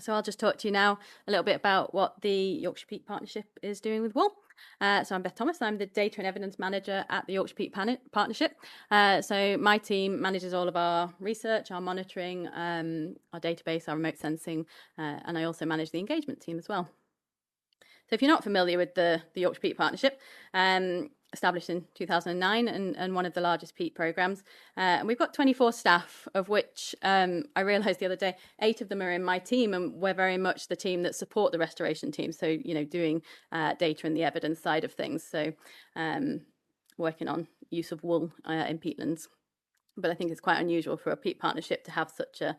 So I'll just talk to you now a little bit about what the Yorkshire Peat Partnership is doing with wool. So I'm Beth Thomas. I'm the Data and Evidence Manager at the Yorkshire Peat Partnership. So my team manages all of our research, our monitoring, our database, our remote sensing, and I also manage the engagement team as well. So if you're not familiar with the Yorkshire Peat Partnership, established in 2009 and one of the largest peat programmes. And we've got 24 staff, of which I realised the other day, 8 of them are in my team, and we're very much the team that support the restoration team. So, doing data and the evidence side of things. So working on use of wool in peatlands. But I think it's quite unusual for a peat partnership to have such a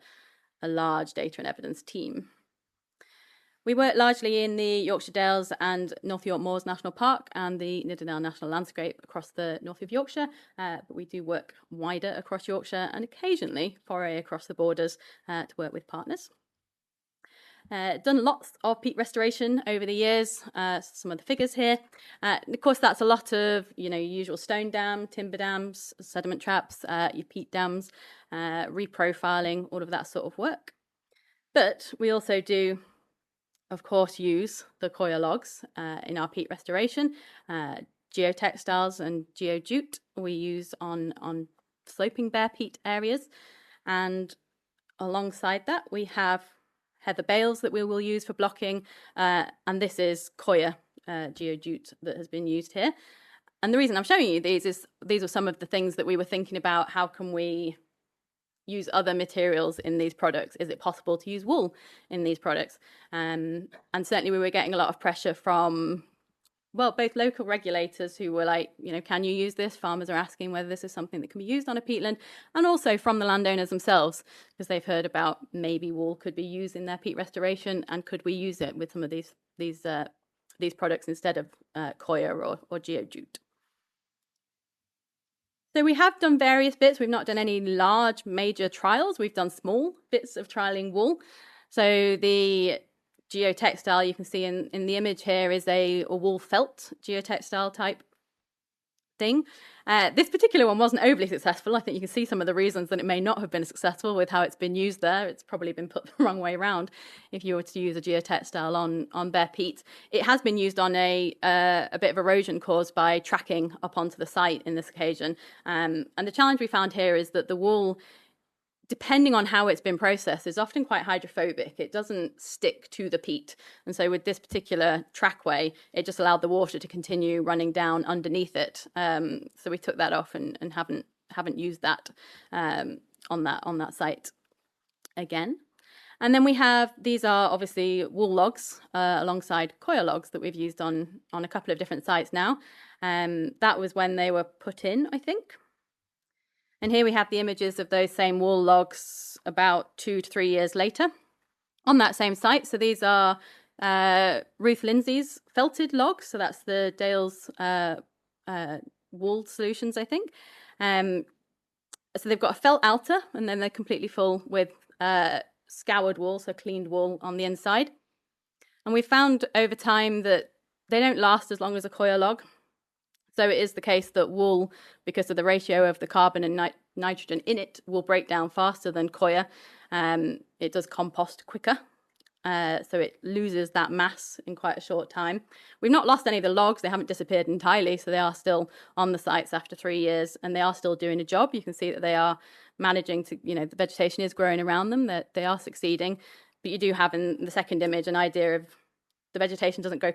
large data and evidence team. We work largely in the Yorkshire Dales and North York Moors National Park and the Nidderdale National Landscape across the north of Yorkshire, but we do work wider across Yorkshire and occasionally foray across the borders to work with partners. Done lots of peat restoration over the years, some of the figures here. Of course, that's a lot of, usual stone dam, timber dams, sediment traps, your peat dams, reprofiling, all of that sort of work. But we also do, of course, use the coir logs in our peat restoration. Geotextiles and geojute we use on sloping bare peat areas. And alongside that, we have heather bales that we will use for blocking. And this is coir geojute that has been used here. And the reason I'm showing you these is these are some of the things that we were thinking about. How can we use other materials in these products? Is it possible to use wool in these products? And certainly we were getting a lot of pressure from, both local regulators who were like, can you use this? Farmers are asking whether this is something that can be used on a peatland, and also from the landowners themselves, because they've heard about maybe wool could be used in their peat restoration, and could we use it with some of these products instead of coir or geojute. So we have done various bits. We've not done any large major trials. We've done small bits of trialing wool. So the geotextile you can see in the image here is a wool felt geotextile type thing. This particular one wasn't overly successful. I think you can see some of the reasons that it may not have been successful with how it's been used there. It's probably been put the wrong way around if you were to use a geotextile on bare peat. It has been used on a bit of erosion caused by tracking up onto the site in this occasion. And the challenge we found here is that the wool, depending on how it's been processed, is often quite hydrophobic. It doesn't stick to the peat. And so with this particular trackway, it just allowed the water to continue running down underneath it. So we took that off and haven't used that on that site again. And then we have, these are obviously wool logs alongside coir logs that we've used on a couple of different sites now. That was when they were put in, I think. And here we have the images of those same wool logs about 2 to 3 years later on that same site. So these are Ruth Lindsay's felted logs. So that's the Dales wool solutions, I think. So they've got a felt outer, and then they're completely full with scoured wool, so cleaned wool on the inside. And we found over time that they don't last as long as a coir log. So it is the case that wool, because of the ratio of the carbon and nitrogen in it, will break down faster than coir. It does compost quicker, so it loses that mass in quite a short time. We've not lost any of the logs. They haven't disappeared entirely, so they are still on the sites after 3 years, and they are still doing a job. You can see that they are managing to, the vegetation is growing around them, that they are succeeding. But you do have in the second image an idea of the vegetation doesn't grow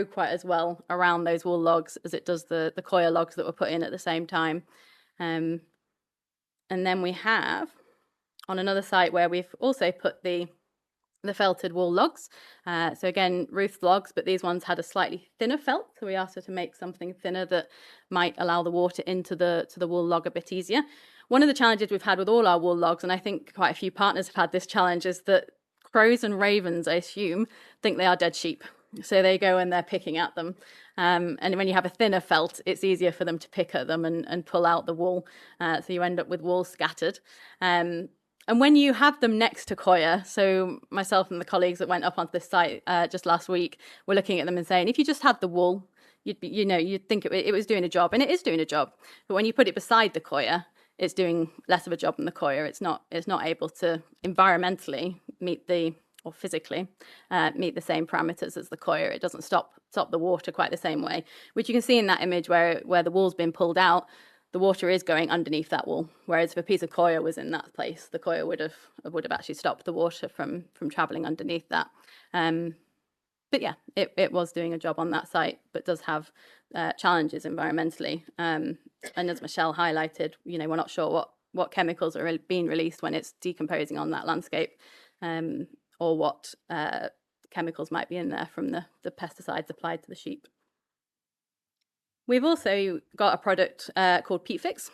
quite as well around those wool logs as it does the coir logs that were put in at the same time. And then we have on another site where we've also put the felted wool logs. So again, Ruth's logs, but these ones had a slightly thinner felt. So we asked her to make something thinner that might allow the water into the wool log a bit easier. One of the challenges we've had with all our wool logs, and I think quite a few partners have had this challenge, is that crows and ravens, I assume, think they are dead sheep. So they go and they're picking at them. And when you have a thinner felt, it's easier for them to pick at them and pull out the wool. So you end up with wool scattered. And when you have them next to coir, so myself and the colleagues that went up onto this site just last week were looking at them and saying, if you just had the wool, you'd think it was doing a job, and it is doing a job. But when you put it beside the coir, it's doing less of a job than the coir. It's not able to environmentally meet or physically meet the same parameters as the coir. It doesn't stop the water quite the same way, which you can see in that image where the wool's been pulled out. The water is going underneath that wool, whereas if a piece of coir was in that place, the coir would have actually stopped the water from travelling underneath that. But yeah, it was doing a job on that site, but does have challenges environmentally. And as Michelle highlighted, we're not sure what chemicals are being released when it's decomposing on that landscape, or what chemicals might be in there from the pesticides applied to the sheep. We've also got a product called PeatFix.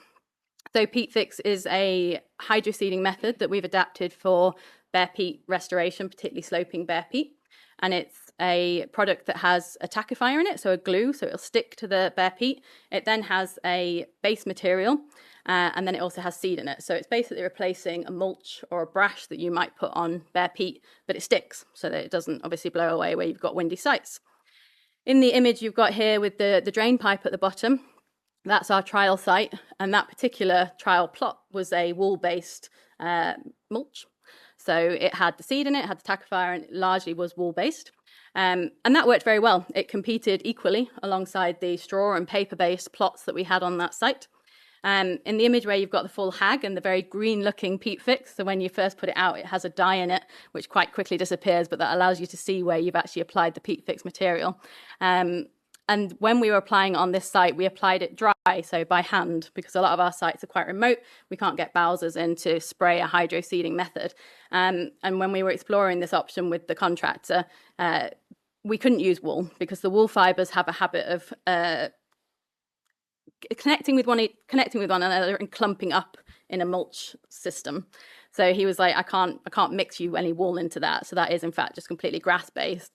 So PeatFix is a hydroseeding method that we've adapted for bare peat restoration, particularly sloping bare peat. And it's a product that has a tackifier in it, so a glue, so it'll stick to the bare peat. It then has a base material, and then it also has seed in it. So it's basically replacing a mulch or a brash that you might put on bare peat, but it sticks so that it doesn't obviously blow away where you've got windy sites. In the image you've got here with the drain pipe at the bottom, that's our trial site, and that particular trial plot was a wool-based mulch. So it had the seed in it, had the tackifier, and it largely was wool-based. And that worked very well. It competed equally alongside the straw and paper-based plots that we had on that site. In the image where you've got the full hag and the very green-looking PeatFix, so when you first put it out, it has a dye in it, which quite quickly disappears, but that allows you to see where you've actually applied the PeatFix material. And when we were applying on this site, we applied it dry, so by hand, because a lot of our sites are quite remote. We can't get bowsers in to spray a hydroseeding method. And when we were exploring this option with the contractor, we couldn't use wool because the wool fibres have a habit of connecting with one another and clumping up in a mulch system. So he was like, I can't mix you any wool into that. So that is in fact just completely grass based.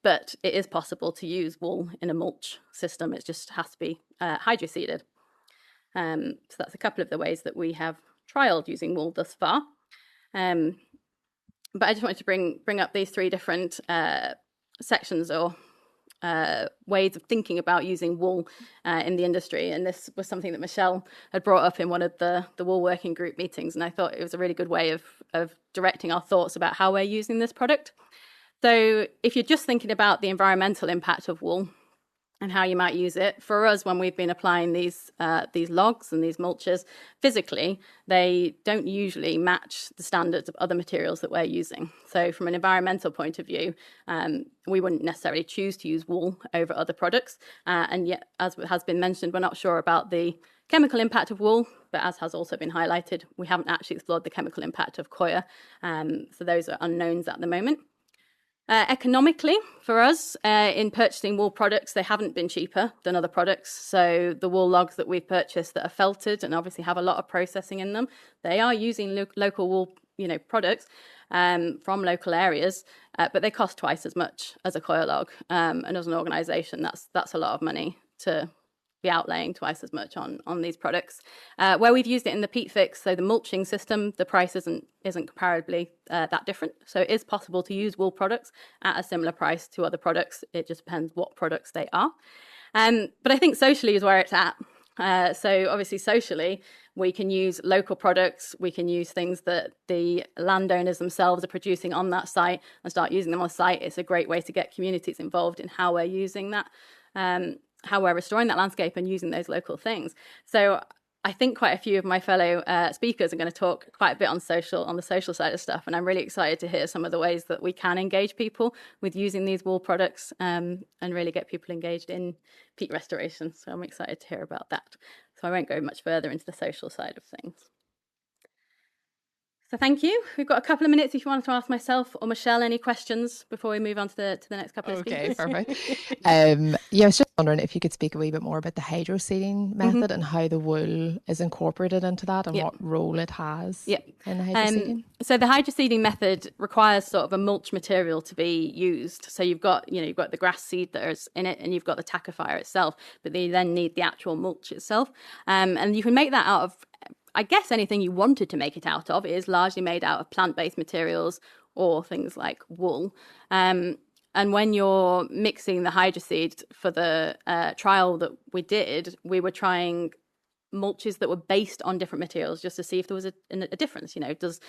But it is possible to use wool in a mulch system. It just has to be hydroseeded. So that's a couple of the ways that we have trialled using wool thus far. But I just wanted to bring up these three different sections or ways of thinking about using wool in the industry. And this was something that Michelle had brought up in one of the wool working group meetings. And I thought it was a really good way of directing our thoughts about how we're using this product. So if you're just thinking about the environmental impact of wool and how you might use it, for us, when we've been applying these logs and these mulches, physically, they don't usually match the standards of other materials that we're using. So from an environmental point of view, we wouldn't necessarily choose to use wool over other products. And yet, as has been mentioned, we're not sure about the chemical impact of wool, but as has also been highlighted, we haven't actually explored the chemical impact of coir. So those are unknowns at the moment. Economically, for us, in purchasing wool products, they haven't been cheaper than other products. So the wool logs that we've purchased that are felted and obviously have a lot of processing in them, they are using local wool, products from local areas, but they cost twice as much as a coir log. And as an organisation, that's a lot of money to be outlaying twice as much on these products. Where we've used it in the PeatFix, so the mulching system, the price isn't comparably that different. So it is possible to use wool products at a similar price to other products. It just depends what products they are. But I think socially is where it's at. So obviously socially, we can use local products. We can use things that the landowners themselves are producing on that site and start using them on site. It's a great way to get communities involved in how we're using that, how we're restoring that landscape and using those local things. So I think quite a few of my fellow speakers are going to talk quite a bit on the social side of stuff. And I'm really excited to hear some of the ways that we can engage people with using these wool products and really get people engaged in peat restoration. So I'm excited to hear about that. So I won't go much further into the social side of things. So thank you. We've got a couple of minutes if you wanted to ask myself or Michelle any questions before we move on to the next couple of speakers. Okay, perfect. I was just wondering if you could speak a wee bit more about the hydroseeding method and how the wool is incorporated into that and what role it has in the hydroseeding. So the hydroseeding method requires sort of a mulch material to be used. So you've got the grass seed that is in it and you've got the tackifier itself, but you then need the actual mulch itself. And you can make that out of, I guess, anything you wanted to make it out of. It is largely made out of plant-based materials or things like wool. And when you're mixing the hydroseed for the trial that we did, we were trying mulches that were based on different materials just to see if there was a difference. Does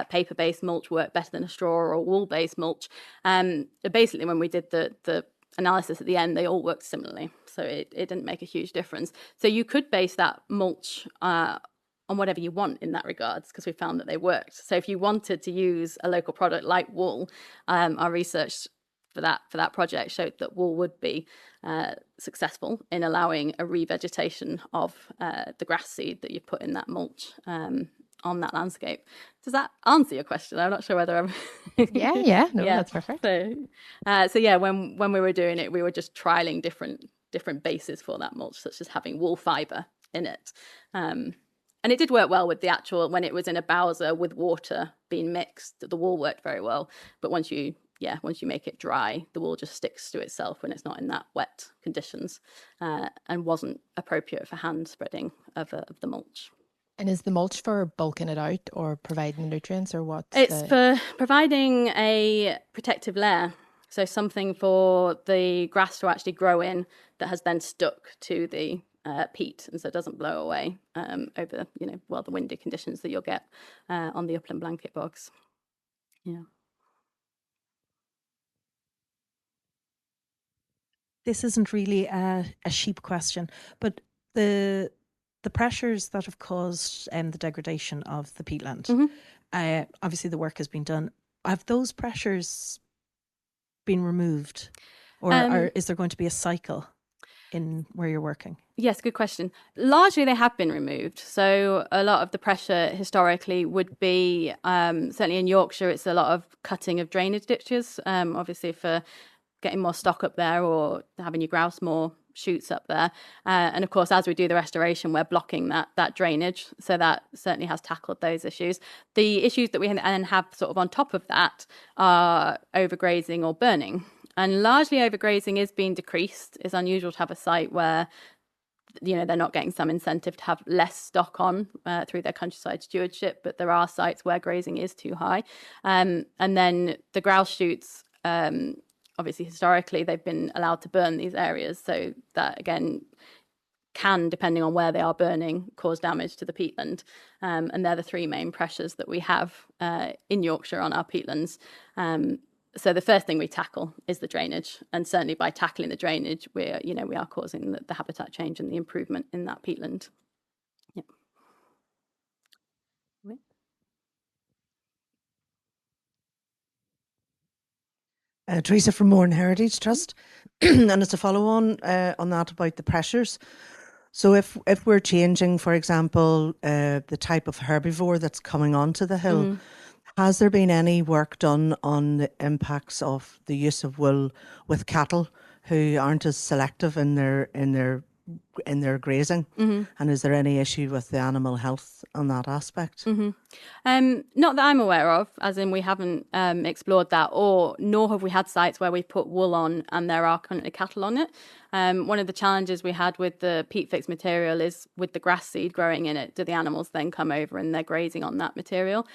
paper-based mulch work better than a straw or wool-based mulch? Basically, when we did the analysis at the end, they all worked similarly, so it didn't make a huge difference. So you could base that mulch on whatever you want in that regards, because we found that they worked. So if you wanted to use a local product like wool, our research for that project showed that wool would be successful in allowing a revegetation of the grass seed that you put in that mulch on that landscape. Does that answer your question? I'm not sure whether I'm... yeah, that's perfect. So yeah, when we were doing it, we were just trialing different bases for that mulch, such as having wool fibre in it. And it did work well with the actual, when it was in a bowser with water being mixed, the wool worked very well. But once you make it dry, the wool just sticks to itself when it's not in that wet conditions, and wasn't appropriate for hand spreading of the mulch. And is the mulch for bulking it out or providing nutrients, or what? It's for providing a protective layer. So something for the grass to actually grow in that has then stuck to the peat, and so it doesn't blow away over, the windy conditions that you'll get on the upland blanket bogs. Yeah. This isn't really a sheep question, but the pressures that have caused the degradation of the peatland, obviously the work has been done. Have those pressures been removed, or is there going to be a cycle in where you're working? Yes, good question. Largely they have been removed. So a lot of the pressure historically would be, certainly in Yorkshire, it's a lot of cutting of drainage ditches, obviously for getting more stock up there or having your grouse more shoots up there. And of course, as we do the restoration, we're blocking that drainage. So that certainly has tackled those issues. The issues that we then have sort of on top of that are overgrazing or burning. And largely overgrazing is being decreased. It's unusual to have a site where they're not getting some incentive to have less stock on through their countryside stewardship, but there are sites where grazing is too high. And then the grouse shoots, obviously historically they've been allowed to burn these areas, so that again can, depending on where they are burning, cause damage to the peatland. And they're the three main pressures that we have in Yorkshire on our peatlands. So the first thing we tackle is the drainage, and certainly by tackling the drainage, we are causing the habitat change and the improvement in that peatland. Yeah. Teresa from Mourne Heritage Trust, and it's a follow-on on that about the pressures. So if we're changing, for example, the type of herbivore that's coming onto the hill, has there been any work done on the impacts of the use of wool with cattle who aren't as selective in their grazing? And is there any issue with the animal health on that aspect? Not that I'm aware of, as in we haven't explored that, nor have we had sites where we've put wool on and there are currently cattle on it. One of the challenges we had with the peat fix material is with the grass seed growing in it, do the animals then come over and they're grazing on that material?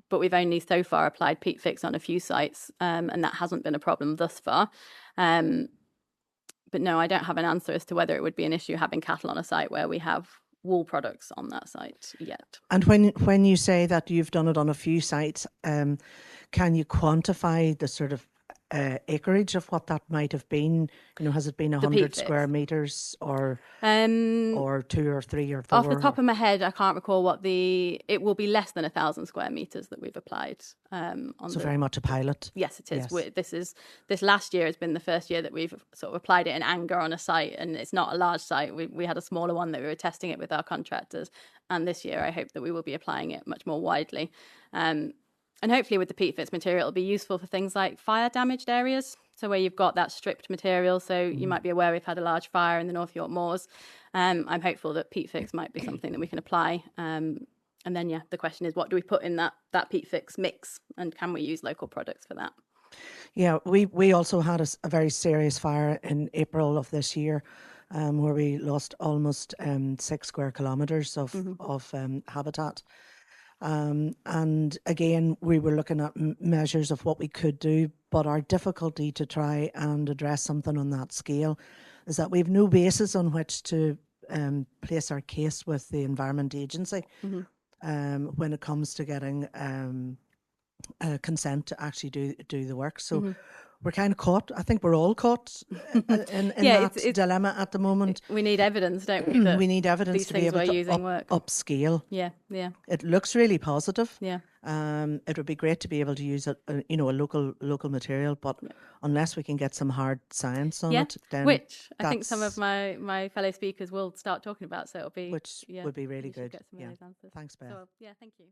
But we've only so far applied peat fix on a few sites, and that hasn't been a problem thus far. But no, I don't have an answer as to whether it would be an issue having cattle on a site where we have wool products on that site yet. And when you say that you've done it on a few sites, can you quantify the sort of acreage of what that might have been? Has it been 100 square meters or 2 or 3 or 4? Off the top of my head, I can't recall it will be less than 1,000 square meters that we've applied. Very much a pilot. Yes, it is. Yes. This last year has been the first year that we've sort of applied it in anger on a site, and it's not a large site. We had a smaller one that we were testing it with our contractors, and this year I hope that we will be applying it much more widely. And hopefully with the peat fix material, it'll be useful for things like fire damaged areas. So where you've got that stripped material, so you might be aware we've had a large fire in the North York Moors. I'm hopeful that peat fix might be something that we can apply. And then, the question is, what do we put in that peat fix mix, and can we use local products for that? Yeah, we also had a very serious fire in April of this year, where we lost almost 6 square kilometres of habitat. And again, we were looking at measures of what we could do, but our difficulty to try and address something on that scale is that we have no basis on which to place our case with the Environment Agency when it comes to getting consent to actually do the work. So we're kind of caught. I think we're all caught in that dilemma at the moment. We need evidence, don't we? We need evidence to be able to upscale. Yeah. It looks really positive. Yeah. It would be great to be able to use a local material, but unless we can get some hard science on it, then which I think some of my fellow speakers will start talking about. So it'll be would be really good. Get some of those answers. Thanks, Beth. So, thank you.